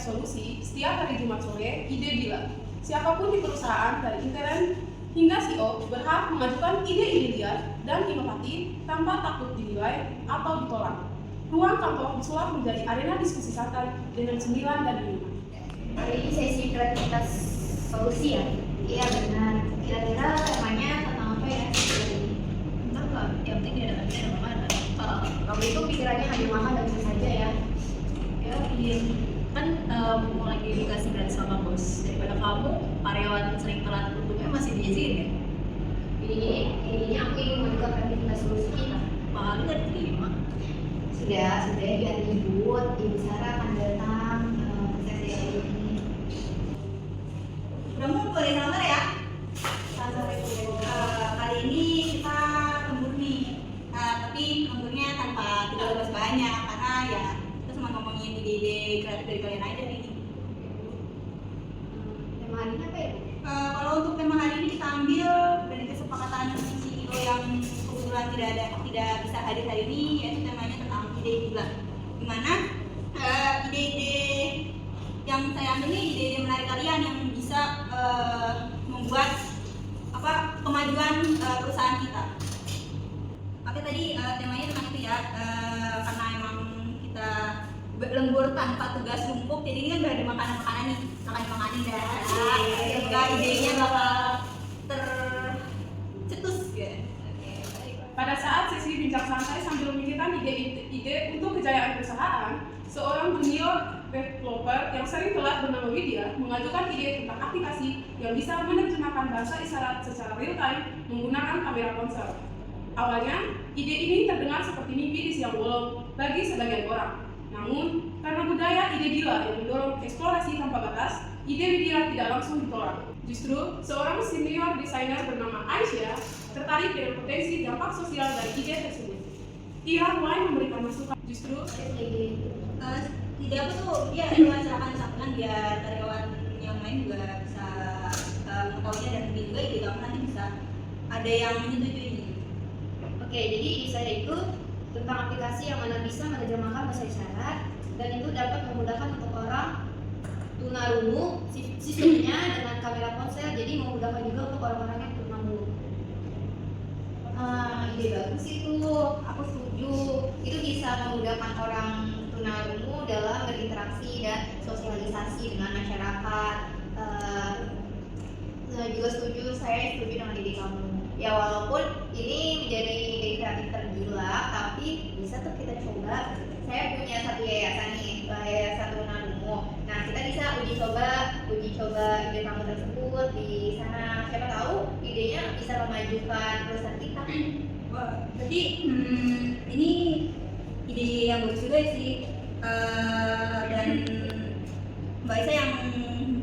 solusi setiap hari Jumat sore ide gila. Siapapun di perusahaan dari intern hingga CEO berhak mengajukan ide-ide liar dan inovatif tanpa takut dinilai atau ditolak. Ruang kantor disulap menjadi arena diskusi santai dengan cemilan dan minuman. Hari ini sesi kreativitas solusi ya? Iya benar. Kira-kira temanya tentang apa ya? Enggak, yang penting tidak ada bisa makan. Kamu itu pikirannya hanya makan dan bisa saja ya? Ya, iya. Kan mau lagi dikasih gratis sama bos. Daripada kamu karyawan sering telat untuknya masih diizinin ya. Ini aku ingin mengajukan kreativitas solusi kita. Paling nggak diterima. Sudah biar ribut. Ibu Sarah akan datang ke sesi ini. Udah mau boleh nomor ya? Assalamualaikum. Kali ini kita lembur nih, tapi lemburnya tanpa tidak bahas banyak karena ya kita cuma ngomongin ide-ide kreatif dari kalian aja nih. Tema hari ini apa ya? Kalau untuk tema hari ini kita ambil dari kesepakatan CEO yang kebetulan tidak bisa hadir hari ini, yaitu temanya tentang ide gila. Dimana ide-ide yang saya ambil ini ide-ide menarik kalian yang bisa membuat kemajuan perusahaan kita. Oke, tadi temanya tentang itu ya, karena emang kita lembur tanpa tugas numpuk, jadi ini kan udah ada makanan-makanan nih, makanin dah. Semoga idenya bakal tercetus ya. Pada saat sesi bincang santai sambil memikirkan ide untuk kejayaan perusahaan, seorang junior developer yang sering telat bernama Widya mengajukan ide tentang aplikasi yang bisa menerjemahkan bahasa isyarat secara real time menggunakan kamera ponsel. Awalnya, ide ini terdengar seperti mimpi di siang bolong bagi sebagian orang. Namun, karena budaya ide gila yang mendorong eksplorasi tanpa batas, ide Widya tidak langsung ditolak. Justru, seorang senior desainer bernama Aisyah tertarik dengan potensi dampak sosial dari ide tersebut. Ia mulai memberikan masukan. Justru, Tidak apa tuh, dia silakan biar karyawan yang lain juga bisa mengetahuinya dan mungkin juga ide kamu nanti bisa ada yang menyetujui. Oke, jadi ide saya itu tentang aplikasi yang mana bisa menerjemahkan bahasa isyarat dan itu dapat memudahkan untuk orang tunarungu sistemnya dengan kamera ponsel, jadi memudahkan juga untuk orang-orang yang tunarungu. Ide bagus itu, aku setuju. Itu bisa memudahkan orang tunarungu dalam berinteraksi dan sosialisasi dengan masyarakat. Juga saya setuju dengan ide kamu. Ya walaupun ini menjadi ide kreatif tergila, tapi bisa tuh kita coba. Saya punya satu yayasan nih, yayasan tunarungu. Nah kita bisa uji coba ide kamu tersebut di sana. Siapa tahu idenya bisa memajukan perusahaan kita. Wah, berarti ini ide yang bagus juga sih. Dan Mbak Isa yang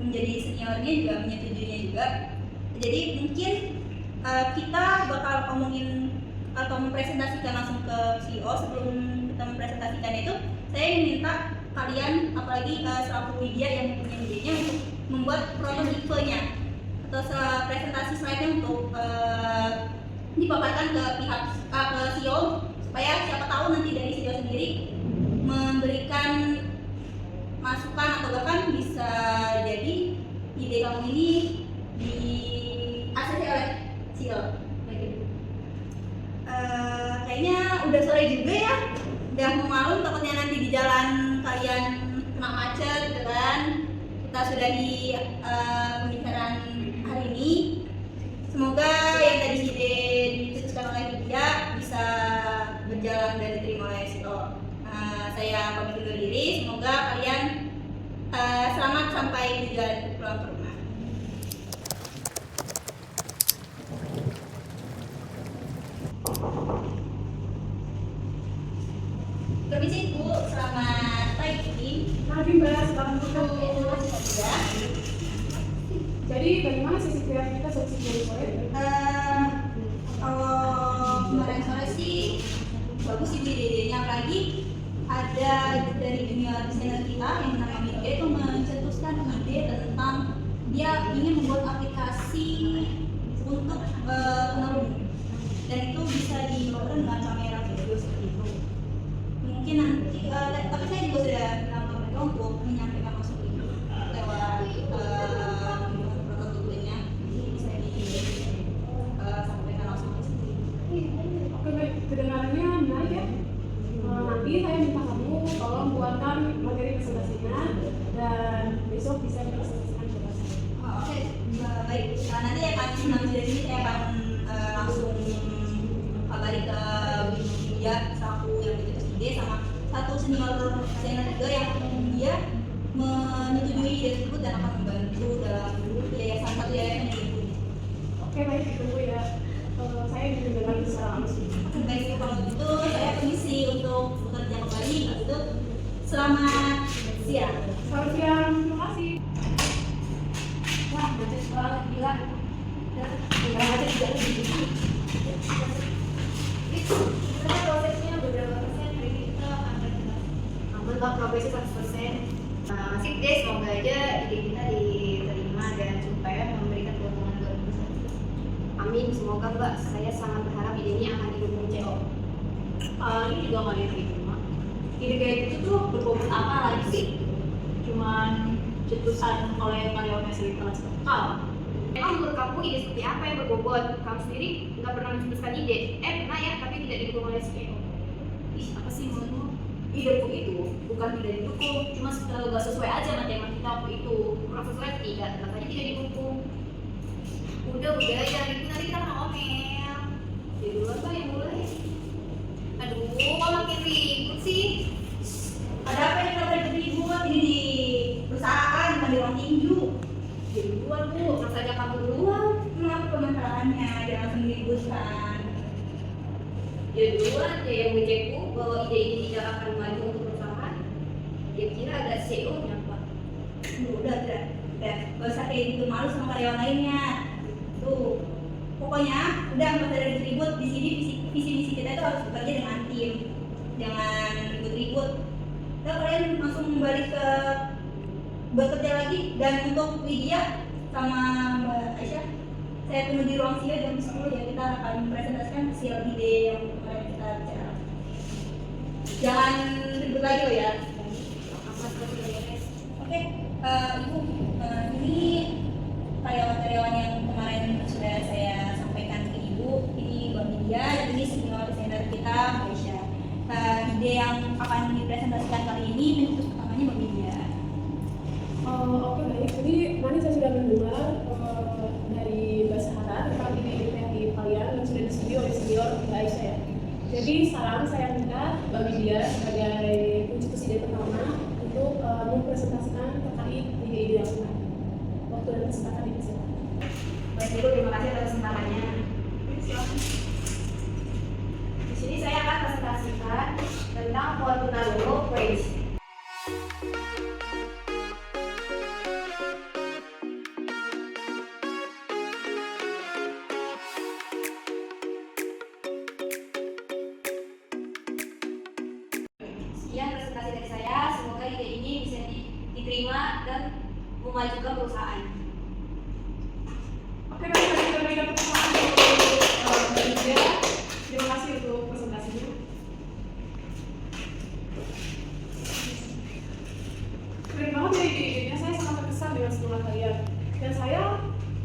menjadi seniornya juga menyetujuinya juga. Jadi mungkin kita bakal ngomongin atau mempresentasikan langsung ke CEO. Sebelum kita mempresentasikan itu, saya ingin minta kalian, apalagi selaku Widya yang punya idenya, untuk membuat prototipenya atau presentasi slide-nya untuk dipaparkan ke pihak ke CEO supaya siapa tahu nanti dari CEO sendiri memberikan masukan atau bahkan bisa jadi ide kamu ini di ACC oleh CEO. Kayaknya udah sore juga ya, udah mau malam, takutnya nanti di jalan kalian kena macet gitu kan. Kita sudah di pembicaraan hari ini. Semoga yang tadi ide dicetuskan oleh Widya bisa berjalan dan diterima oleh CEO. Saya pamit undur diri, semoga kalian selamat sampai tujuan pulang ke rumah. Permisi Bu, selamat pagi. Pagi Mbak, selamat dulu. Ya. Jadi bagaimana sesi kreativitas sesi sore? Kalau kemarin sore sih bagus sih ide-idenya, apalagi ada dari junior desainer kita yang bernama Widya itu mencetuskan ide tentang dia ingin membuat aplikasi untuk penurun, dan itu bisa dilakukan dengan kamera video seperti itu. Mungkin nanti tapi saya juga sudah bilang ke mereka untuk menyampaikan maksud itu senang dari sini saya akan langsung kabari ke Buya selaku yang di kelas 3 sama satu senior juga yang dia menyetujui ide tersebut dan akan membantu dalam yayasan satu yayasan yang diikuti. Oke, baik, ditunggu ya. Saya ingin mendengar secara langsung. Baik, kalau gitu saya permisi untuk bekerja kembali. Itu selamat siang. Selamat siang, terima kasih. Wah, macet banget, gila. Nggak macet juga lagi. Kita prosesnya beberapa persen dari kita akan bergerak. Namun kalau progresnya 100%, masih deh, semoga aja ide kita diterima dan supaya memberikan keuntungan buat perusahaan. Amin, semoga Mbak. Saya sangat berharap ide ini akan didukung CO. Ini juga nggak diterima. Ide kayak gitu tuh berbobot apa lagi sih? Cuman cetusan oleh karyawan yang sering kelas kekal. Emang menurut kamu ide seperti apa yang berbobot? Kamu sendiri nggak pernah mencetuskan ide? Pernah ya, tapi tidak didukung oleh CEO. Ih, apa sih menurutmu? Ideku itu bukan tidak didukung, cuma gak sesuai aja sama tema kita waktu itu. Kurang sesuai tidak, katanya tidak didukung. Udah jangan gitu, nanti kita kena omel. Jadi duluan Mbak yang mulai. Aduh, kok makin ribut sih? Ada apa yang kita ribut ini di perusahaan bukan di ruang tinju. Jadi duluan Bu, langsung saja kamu duluan. Mengapa pemasalahnya jangan langsung diributkan. Ya duluan ya yang ngecekku bahwa ide ini tidak akan maju untuk perusahaan. Dia kira ada CEO-nya Pak. Udah, gak usah kayak gitu, malu sama karyawan lainnya. Tuh, pokoknya udah nggak usah ribut. Di sini visi misi kita itu harus bekerja dengan tim, jangan ribut-ribut. Udah kalian langsung balik ke bekerja lagi. Dan untuk Widya sama Mbak Aisyah, saya tunggu di ruang CEO jam 10 ya, kita akan mempresentasikan hasil ide yang kemarin kita bicara. Jangan ribut lagi loh ya. Oke, Ibu, ini karyawan-karyawan yang kemarin sudah saya sampaikan ke Ibu. Ini Mbak Widya dan ini senior kita Mbak Aisyah. Ide yang akan dipresentasikan kali ini menurut pertamanya Mbak Widya. Oke, baik. Jadi kemarin saya sudah mendengar dari Mbak Sahara tentang ide-ide kreatif kalian yang sudah disetujui oleh senior Mbak Aisyah ya. Jadi saran saya minta Mbak Widya sebagai pencetus ide pertama untuk mempresentasikan terkait ide-ide yang lain. Waktu dan kesempatan ini silakan. Baik Ibu, terima kasih atas kesempatannya. Silakan. Di sini saya akan presentasikan tentang Fortunado Praise. Sekian presentasi dari saya, semoga ide ini bisa diterima dan memajukan perusahaan. Oke, baik, kita berikan tepuk tangan untuk Mbak Widya. Terima kasih untuk presentasinya. Keren banget ya ide-idenya, saya sangat terkesan dengan semangat kalian. Dan saya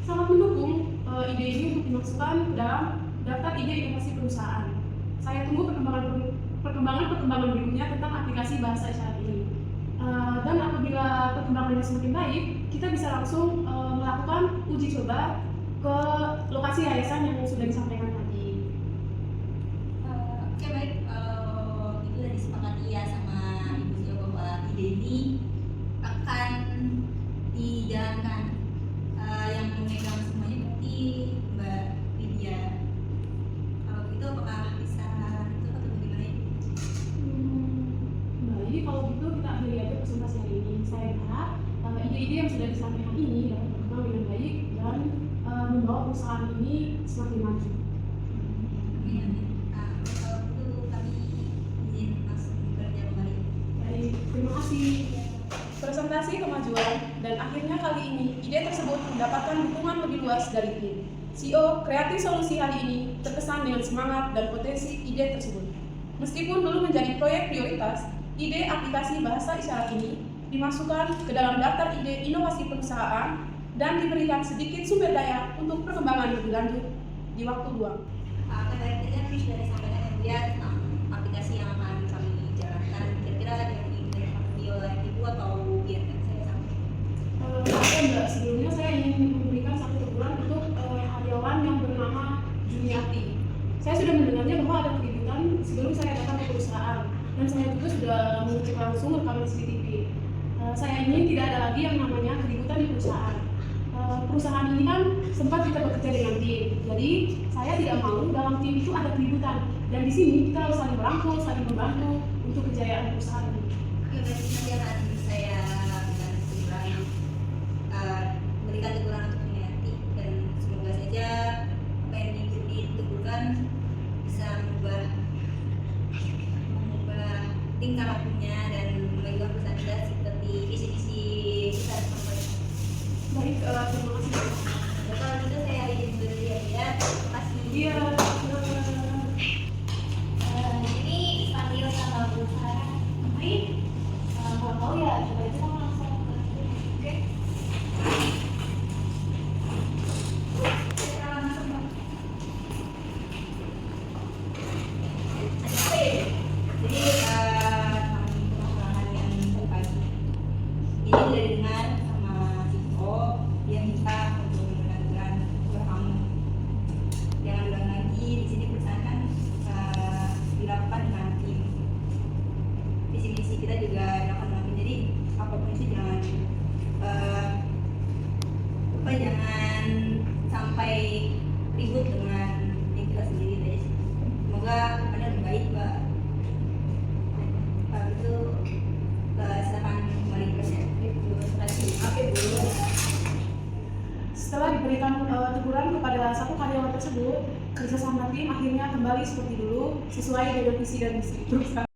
sangat mendukung ide ini untuk dimasukkan dalam daftar ide inovasi perusahaan. Saya tunggu perkembangan berikutnya tentang aplikasi bahasa isyarat ini. Dan apabila perkembangannya semakin baik, kita bisa langsung melakukan uji coba ke lokasi yayasan yang sudah disampaikan tadi. Oke, baik, itu udah disepakati ya sama Ibu Zio bahwa ide ini akan dijalankan. Yang memegang semuanya berarti Mbak Widya. Kalau begitu apakah bisa itu atau bagaimana ya? Baik, kalau gitu kita akhiri aja presentasi hari ini. Saya harap ide-ide yang sudah disampaikan ini dapat berkembang dengan baik dan membawa perusahaan ini semakin maju. Amin, amin. Kalau begitu kami izin langsung bekerja kembali. Baik, terima kasih. Presentasi kemajuan dan akhirnya kali ini ide tersebut mendapatkan dukungan lebih luas dari tim. CEO Kreatif Solusi hari ini terkesan dengan semangat dan potensi ide tersebut. Meskipun belum menjadi proyek prioritas, ide aplikasi bahasa isyarat ini dimasukkan ke dalam daftar ide inovasi perusahaan dan diberikan sedikit sumber daya untuk perkembangan lebih lanjut di waktu luang. Akan baik, tadi kan sudah disampaikan yang dia tentang aplikasi yang akan kami jalankan. Kira-kira ada yang ingin direview oleh Ibu atau biarkan saya sampaikan? Oke Mbak, sebelumnya saya ingin memberikan satu teguran untuk karyawan Saya sudah mendengarnya bahwa ada keributan sebelum saya datang ke perusahaan, dan saya juga sudah mengecek langsung rekaman CCTV. Saya ingin tidak ada lagi yang namanya keributan di perusahaan. Perusahaan ini kan sempat kita bekerja dengan tim, jadi saya tidak mau dalam tim itu ada keributan. Dan di sini kita harus saling merangkul, saling membantu untuk kejayaan perusahaan ini. Oke, berarti nanti akan saya berikan teguran, berikan teguran untuk Sumiati, dan semoga saja apa yang diteguran bisa mengubah tingkah lakunya dan mengubah perusahaan kita seperti visi-visi besar sampai. Baik, terima kasih. Kalau gitu saya izin dulu ya. Terima kasih. Iya. Ini sambil sama Bu Sarah ngapain? Kalau tahu ya coba aja sama langsung ke oke. Jadi permasalahan yang tadi pagi ini udah dengar sama CEO, dia minta untuk menentukan kepada kamu jangan ulang lagi di sini. Perusahaan kan dilakukan dengan tim, visi-visi kita juga dilakukan dengan tim, jadi apapun itu jangan jangan sampai ribut dengan yang kita sendiri guys. Semoga kedepannya lebih baik Mbak. Kalau itu silakan kembali ke saya. Oke Bu. Setelah diberikan teguran kepada satu karyawan tersebut, kerjasama tim akhirnya kembali seperti dulu sesuai dengan visi dan misi perusahaan.